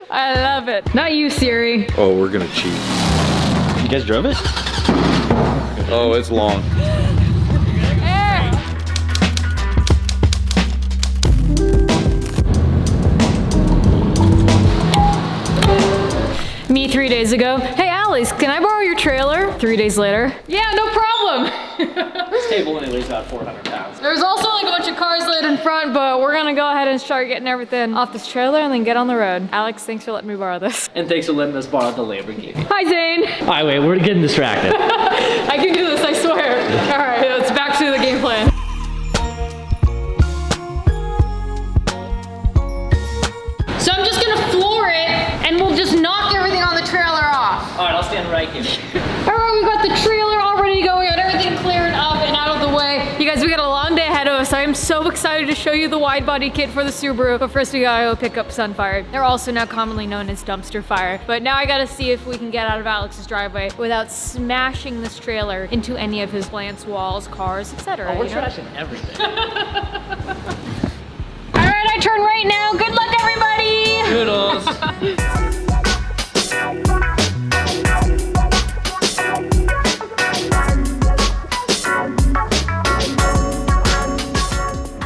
I love it. Not you, Siri. Oh, we're gonna cheat. You guys drove it? Oh, it's long. Me 3 days ago. Hey, Alice, can I borrow your trailer? 3 days later. Yeah, no problem. This table only weighs about 400 pounds. There's also like a bunch of cars laid in front, but we're gonna go ahead and start getting everything off this trailer and then get on the road. Alex, thanks for letting me borrow this. And thanks for letting us borrow the Lamborghini. Hi, Zane. All right, wait, we're getting distracted. I can do this, I swear. All right, let's back to the game plan. So I'm just gonna floor it and we'll just knock everything on the trailer off. All right, I'll stand right here. All right, we got the trailer all ready to go. We got everything cleared up and out of the way. You guys, we got a long day ahead of us. I am so excited to show you the wide body kit for the Subaru. But first we gotta go pick up Sunfire. They're also now commonly known as Dumpster Fire. But now I gotta see if we can get out of Alex's driveway without smashing this trailer into any of his plants, walls, cars, etc. Oh, we're trashing everything. All right, I turn right now. Good luck, everybody. Toodles.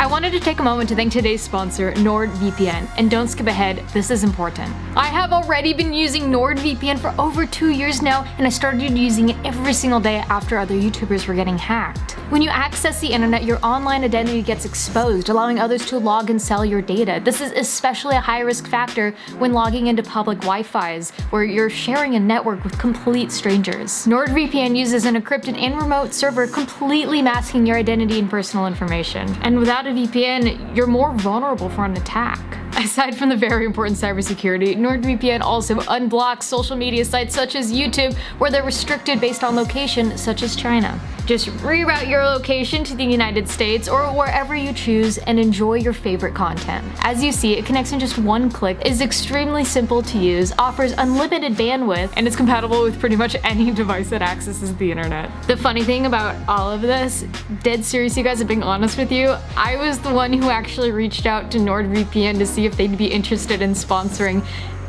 I wanted to take a moment to thank today's sponsor, NordVPN, and don't skip ahead, this is important. I have already been using NordVPN for over 2 years now, and I started using it every single day after other YouTubers were getting hacked. When you access the internet, your online identity gets exposed, allowing others to log and sell your data. This is especially a high-risk factor when logging into public Wi-Fis, where you're sharing a network with complete strangers. NordVPN uses an encrypted and remote server, completely masking your identity and personal information. And without a VPN, you're more vulnerable for an attack. Aside from the very important cybersecurity, NordVPN also unblocks social media sites such as YouTube, where they're restricted based on location, such as China. Just reroute your location to the United States or wherever you choose and enjoy your favorite content. As you see, it connects in just one click, is extremely simple to use, offers unlimited bandwidth, and is compatible with pretty much any device that accesses the internet. The funny thing about all of this, dead serious you guys, if being honest with you, I was the one who actually reached out to NordVPN to see if they'd be interested in sponsoring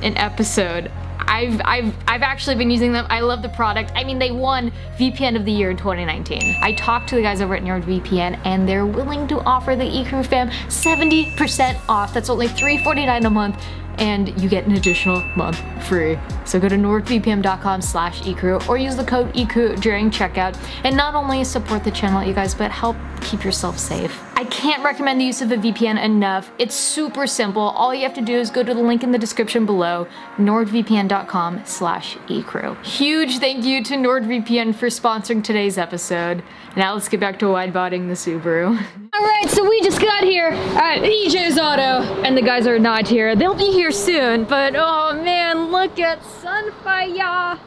an episode. I've actually been using them. I love the product. I mean, they won VPN of the year in 2019. I talked to the guys over at NordVPN and they're willing to offer the Ecrew fam 70% off. That's only $3.49 a month and you get an additional month free. So go to nordvpn.com/Ecrew or use the code Ecrew during checkout and not only support the channel, you guys, but help keep yourself safe. I can't recommend the use of a VPN enough. It's super simple. All you have to do is go to the link in the description below, nordvpn.com/Ecrew. Huge thank you to NordVPN for sponsoring today's episode. Now let's get back to wide-bodying the Subaru. All right, so we just got here at EJ's Auto, and the guys are not here. They'll be here soon, but oh man, look at Sunfire.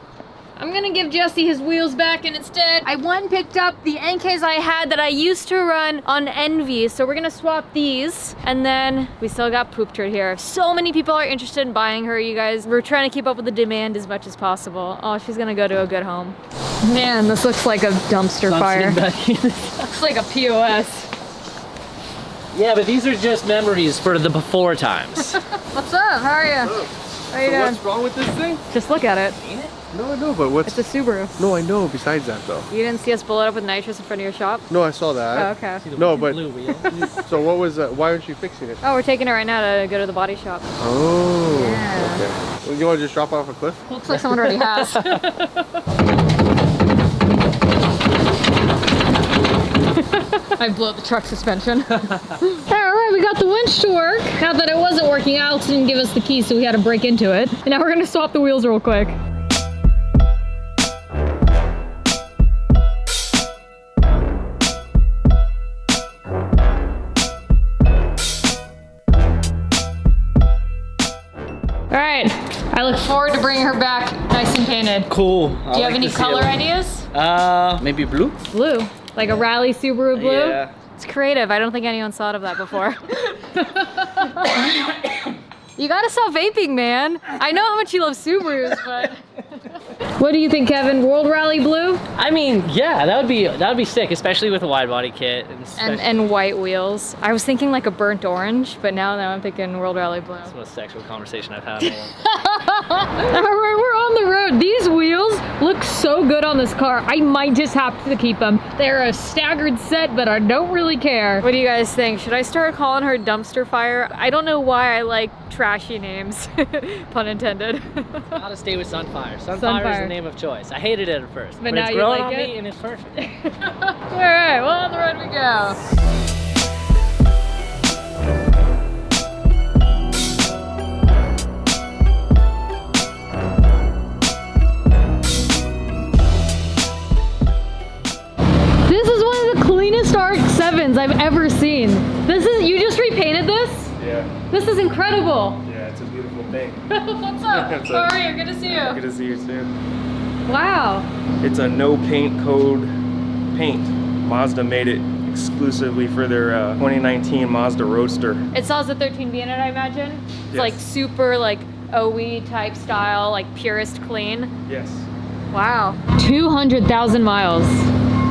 I'm gonna give Jesse his wheels back, and instead I picked up the NKs I had that I used to run on Envy. So we're gonna swap these, and then we still got Poop Turd here. So many people are interested in buying her, you guys. We're trying to keep up with the demand as much as possible. Oh, she's gonna go to a good home. Man, this looks like a dumpster fire. Looks like a POS. Yeah, but these are just memories for the before times. What's up? How are you? How you doing? What's wrong with this thing? Just look at it. No, I know, but what's... It's a Subaru. No, I know, besides that, though. You didn't see us blow it up with nitrous in front of your shop? No, I saw that. Oh, okay. No, but... Blue wheel. So what was that? Why aren't you fixing it? Oh, we're taking it right now to go to the body shop. Oh, Yeah. okay. Well, you want to just drop off a cliff? Looks like someone already has. I blew up the truck suspension. Alright, we got the winch to work. Now that it wasn't working, Alex didn't give us the key, so we had to break into it. And now we're gonna swap the wheels real quick. Alright, I look forward to bringing her back nice and painted. Cool. Do you have any color ideas? Maybe blue? Blue. Like a rally Subaru blue? Yeah. It's creative. I don't think anyone's thought of that before. You gotta stop vaping, man. I know how much you love Subarus, but... What do you think, Kevin? World Rally Blue? I mean, yeah, that would be sick, especially with a wide body kit And white wheels. I was thinking like a burnt orange, but now I'm thinking World Rally Blue. That's the most sexual conversation I've had. Alright, we're on the road. These wheels look so good on this car. I might just have to keep them. They're a staggered set, but I don't really care. What do you guys think? Should I start calling her Dumpster Fire? I don't know why I like trashy names. Pun intended. Gotta stay with Sunfire. Sunfire is the name of choice. I hated it at first, but now it's you growing like on it? me and it's perfect. Alright, well, on the road we go. This is one of the cleanest RX-7s I've ever seen. You just repainted this? Yeah. This is incredible. Yeah, it's a beautiful thing. What's up? How are you? Good to see you. Good to see you too. Wow. It's a no paint code paint. Mazda made it exclusively for their 2019 Mazda Roadster. It still has a 13B in it, I imagine. It's Yes. like super like OE type style, like purest clean. Yes. Wow. 200,000 miles.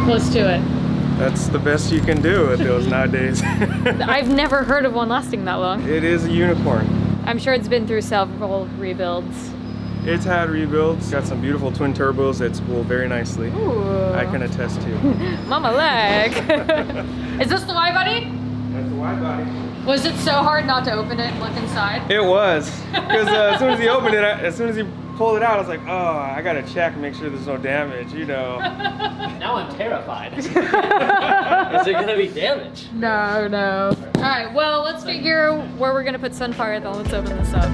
Close to it. That's the best you can do with those nowadays. I've never heard of one lasting that long. It is a unicorn. I'm sure it's been through several rebuilds. It's had rebuilds. Got some beautiful twin turbos that spool very nicely. Ooh. I can attest to. Mama leg. Is this the Widebody? That's the wide body. Was it so hard not to open it and look inside? It was. Because as soon as he opened it, as soon as he pulled it out, I was like, oh, I gotta check, make sure there's no damage, you know. Now I'm terrified. Is there gonna be damage? No, no. All right, well, let's figure where we're gonna put Sunfire though. Let's open this up.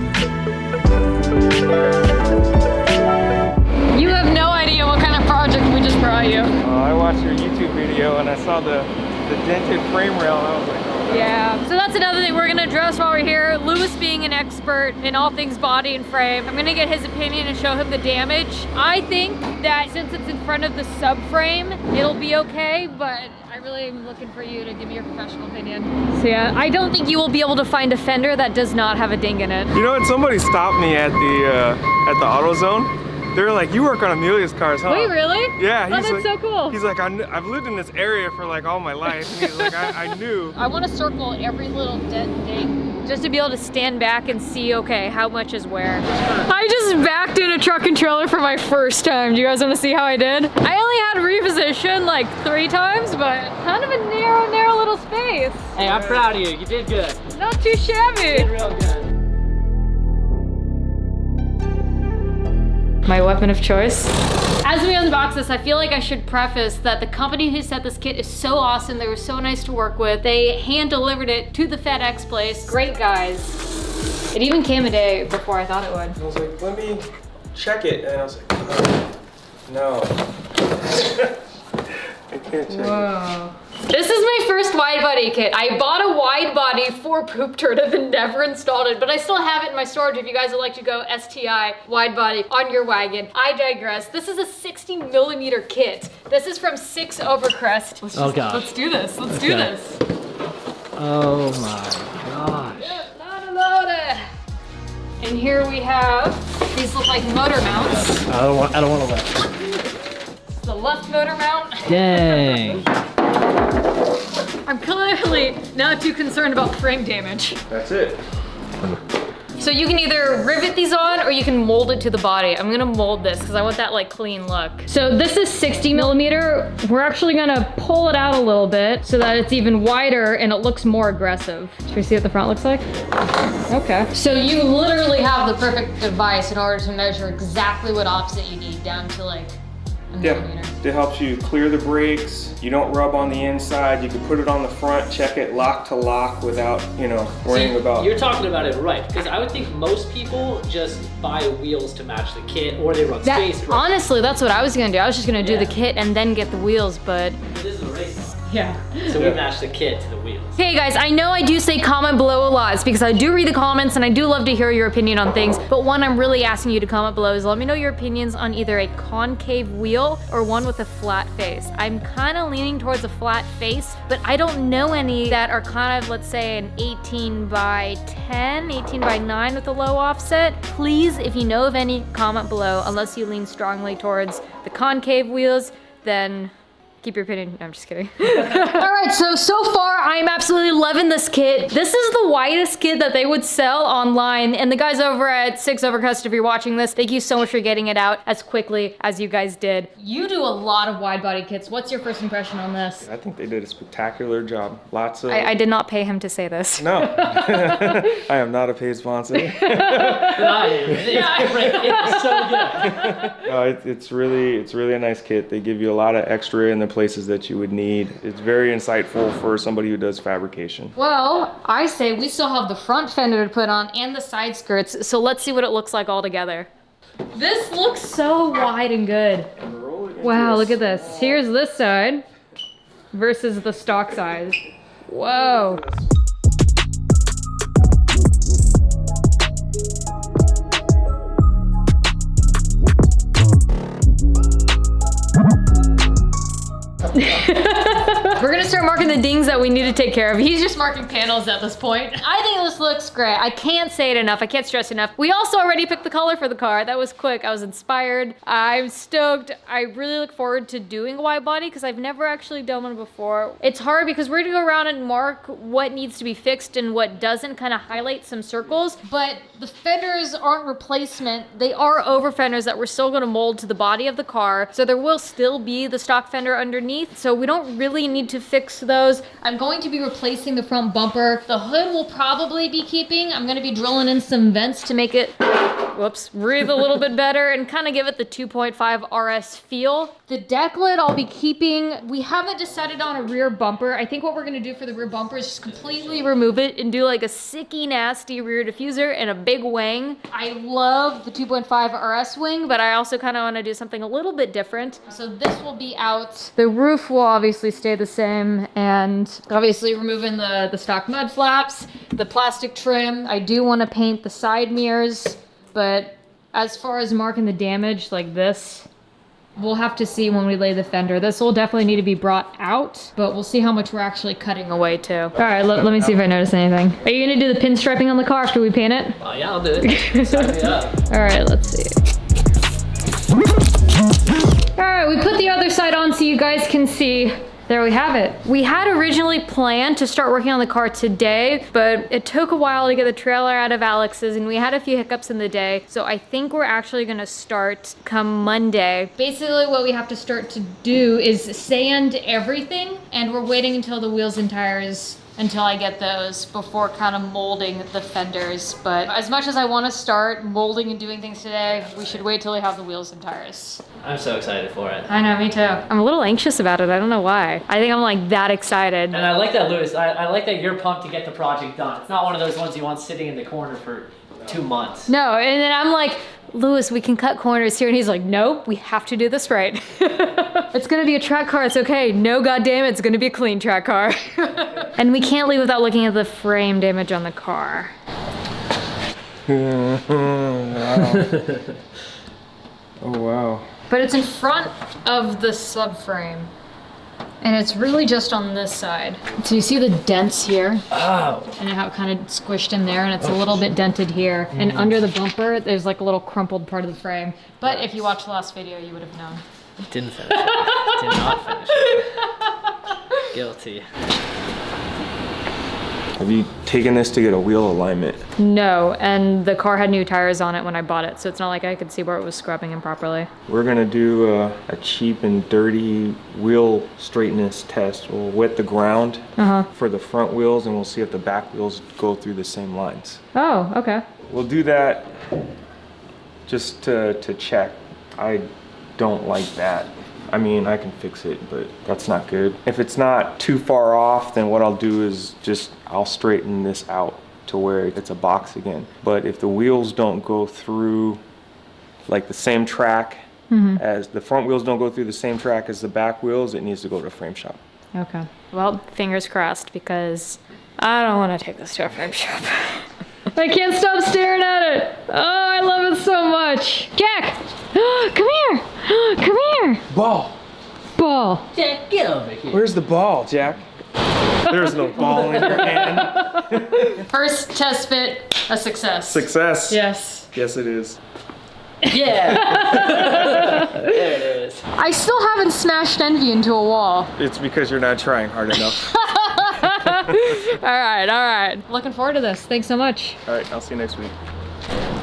You have no idea what kind of project we just brought you. I watched your YouTube video and I saw the dented frame rail and I was like, oh. Yeah, so that's another thing we're gonna address while we're here. Lewis being an expert in all things body and frame, I'm gonna get his opinion and show him the damage. I think that since it's in front of the subframe, it'll be okay, but I really am looking for you to give me your professional opinion. So yeah, I don't think you will be able to find a fender that does not have a ding in it. You know what, somebody stopped me at the AutoZone. They were like, you work on Amelia's cars, huh? Wait, really? Yeah. Oh, that's like, so cool. He's like, I've lived in this area for like all my life. And he's like, I knew. I want to circle every little dent and ding just to be able to stand back and see, okay, how much is where. I just backed in a truck and trailer for my first time. Do you guys want to see how I did? I only had reposition like 3 times, but kind of a narrow little space. Hey, I'm proud of you. You did good. Not too shabby. You did real good. My weapon of choice. As we unbox this, I feel like I should preface that the company who sent this kit is so awesome. They were so nice to work with. They hand delivered it to the FedEx place. Great guys. It even came a day before I thought it would. I was like, let me check it. And I was like, oh, no. I can't check Whoa. This is my first Widebody kit. I bought a Widebody for Poop Turd and never installed it, but I still have it in my storage if you guys would like to go STI Widebody on your wagon. I digress. This is a 60mm kit. This is from 6 Overcrest. Oh God. Let's do this. Let's do this. Oh my gosh. Yep, loaded. And here we have, these look like motor mounts. I don't want to let. The left motor mount. Dang. I'm clearly not too concerned about frame damage. That's it. So you can either rivet these on or you can mold it to the body. I'm gonna mold this because I want that like clean look. So this is 60mm. We're actually gonna pull it out a little bit so that it's even wider and it looks more aggressive. Should we see what the front looks like? Okay. So you literally have the perfect device in order to measure exactly what offset you need down to like a millimeter. It helps you clear the brakes. You don't rub on the inside. You can put it on the front, check it lock to lock without, you know, worrying about. You're talking about it right, because I would think most people just buy wheels to match the kit, or they run space. Honestly, that's what I was gonna do. I was just gonna do Yeah. the kit and then get the wheels, but This is a race car. yeah. So we match the kit to the wheels. Hey guys, I know I do say comment below a lot. It's because I do read the comments and I do love to hear your opinion on things. But one I'm really asking you to comment below is let me know your opinions on either a concave wheel or one with a flat face. I'm kind of leaning towards a flat face, but I don't know any that are kind of, let's say, an 18 by 10, 18 by 9 with a low offset. Please, if you know of any, comment below. Unless you lean strongly towards the concave wheels, then keep your opinion. No, I'm just kidding. All right, so far I'm absolutely loving this kit. This is the widest kit that they would sell online. And the guys over at 6 Overcast, if you're watching this, thank you so much for getting it out as quickly as you guys did. You do a lot of wide body kits. What's your first impression on this? I think they did a spectacular job. Lots of... I did not pay him to say this. No. I am not a paid sponsor. It's so good. No, it's really a nice kit. They give you a lot of extra in the places that you would need. It's very insightful for somebody who does fabrication. Well, I say we still have the front fender to put on and the side skirts, so let's see what it looks like all together. This looks so wide and good. Wow, look at this. Here's this side versus the stock size. Whoa. We're gonna start marking the dings that we need to take care of. He's just marking panels at this point. I think this looks great. I can't say it enough. I can't stress enough. We also already picked the color for the car. That was quick. I was inspired. I'm stoked. I really look forward to doing a wide body because I've never actually done one before. It's hard because we're gonna go around and mark what needs to be fixed and what doesn't, kind of highlight some circles. But the fenders aren't replacement. They are over fenders that we're still gonna mold to the body of the car. So there will still be the stock fender underneath. So we don't really need to fix those. I'm going to be replacing the front bumper. The hood will probably be keeping. I'm gonna be drilling in some vents to make it, whoops, breathe a little bit better and kind of give it the 2.5 RS feel. The deck lid I'll be keeping. We haven't decided on a rear bumper. I think what we're gonna do for the rear bumper is just completely remove it and do like a sicky nasty rear diffuser and a big wing. I love the 2.5 RS wing, but I also kind of want to do something a little bit different. So this will be out. The roof will obviously stay the same, and obviously removing the stock mud flaps, the plastic trim. I do want to paint the side mirrors, but as far as marking the damage like this, we'll have to see when we lay the fender. This will definitely need to be brought out, but we'll see how much we're actually cutting away too. All right, let me see if I notice anything. Are you gonna do the pinstriping on the car after we paint it? Oh yeah, I'll do it. Sign me up. All right, let's see. All right, we put the other side on so you guys can see. There we have it. We had originally planned to start working on the car today, but it took a while to get the trailer out of Alex's and we had a few hiccups in the day. So I think we're actually gonna start come Monday. Basically what we have to start to do is sand everything, and we're waiting until the wheels and tires until I get those before kind of molding the fenders. But as much as I want to start molding and doing things today, we should wait till we have the wheels and tires. I'm so excited for it. I know, me too. I'm a little anxious about it. I don't know why. I think I'm like that excited. And I like that, Lewis. I like that you're pumped to get the project done. It's not one of those ones you want sitting in the corner for 2 months. No, and then I'm like, Lewis, we can cut corners here. And he's like, nope, we have to do this right. It's gonna be a track car, it's okay. No, goddamn, it's gonna be a clean track car. And we can't leave without looking at the frame damage on the car. Wow. Oh, wow. But it's in front of the subframe. And it's really just on this side. So you see the dents here? Oh. And how it kind of squished in there, and it's a little bit dented here. And under the bumper, there's like a little crumpled part of the frame. But if you watched the last video, you would have known. Didn't finish it. Did not finish it. Guilty. Have you taken this to get a wheel alignment? No, and the car had new tires on it when I bought it, so it's not like I could see where it was scrubbing improperly. We're gonna do a cheap and dirty wheel straightness test. We'll wet the ground for the front wheels, and we'll see if the back wheels go through the same lines. Oh, okay. We'll do that just to check. I don't like that. I mean, I can fix it, but that's not good. If it's not too far off, then what I'll do is I'll straighten this out to where it's a box again. But if the wheels don't go through like the same track as the front wheels don't go through the same track as the back wheels, it needs to go to a frame shop. Okay. Well, fingers crossed because I don't want to take this to a frame shop. I can't stop staring at it. Oh, I love it so much. Jack, come here. Come here. Ball. Ball. Jack, get over here. Where's the ball, Jack? There's no ball in your hand. First test fit, a success. Success. Yes. Yes, it is. Yeah. There it is. I still haven't smashed Envy into a wall. It's because you're not trying hard enough. All right. Looking forward to this. Thanks so much. All right, I'll see you next week.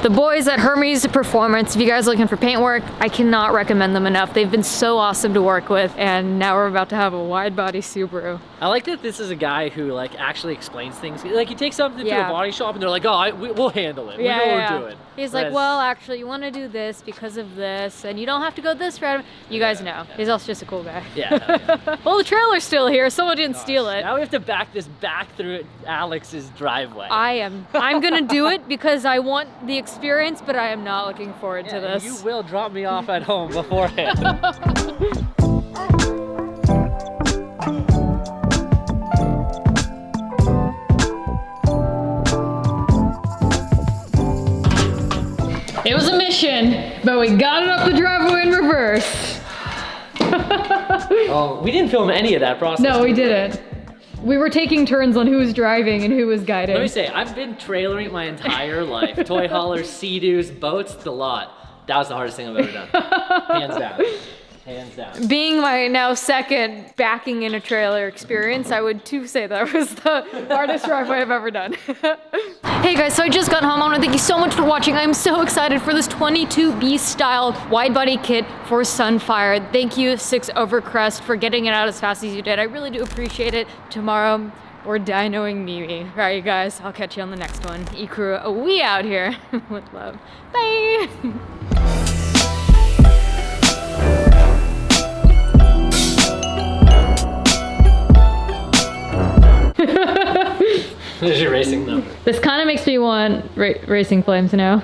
The boys at Hermes Performance, if you guys are looking for paint work, I cannot recommend them enough. They've been so awesome to work with, and now we're about to have a wide body Subaru. I like that this is a guy who like actually explains things. Like you take something to a body shop and they're like, oh, we'll handle it. We know what we're doing. He's like, well, actually, you want to do this because of this, and you don't have to go this route. You guys know. He's also just a cool guy. Yeah. Well, the trailer's still here. Someone didn't steal it. Now we have to back this back through Alex's driveway. I'm gonna do it because I want the experience, but I am not looking forward to this. You will drop me off at home beforehand. It was a mission, but we got it up the driveway in reverse. Oh, we didn't film any of that process. No, we didn't. We were taking turns on who was driving and who was guiding. Let me say, I've been trailering my entire life. Toy haulers, sea-doos, boats, the lot. That was the hardest thing I've ever done. Hands down. Hands down. Being my now second backing in a trailer experience, I would too say that was the hardest driveway I've ever done. Hey guys, so I just got home. I want to thank you so much for watching. I'm so excited for this 22B style wide body kit for Sunfire. Thank you, 6 Overcrest, for getting it out as fast as you did. I really do appreciate it. Tomorrow, we're dynoing Mimi. All right, you guys, I'll catch you on the next one. Ecrew, we out here with love. Bye. There's your racing number. This kind of makes me want racing flames now.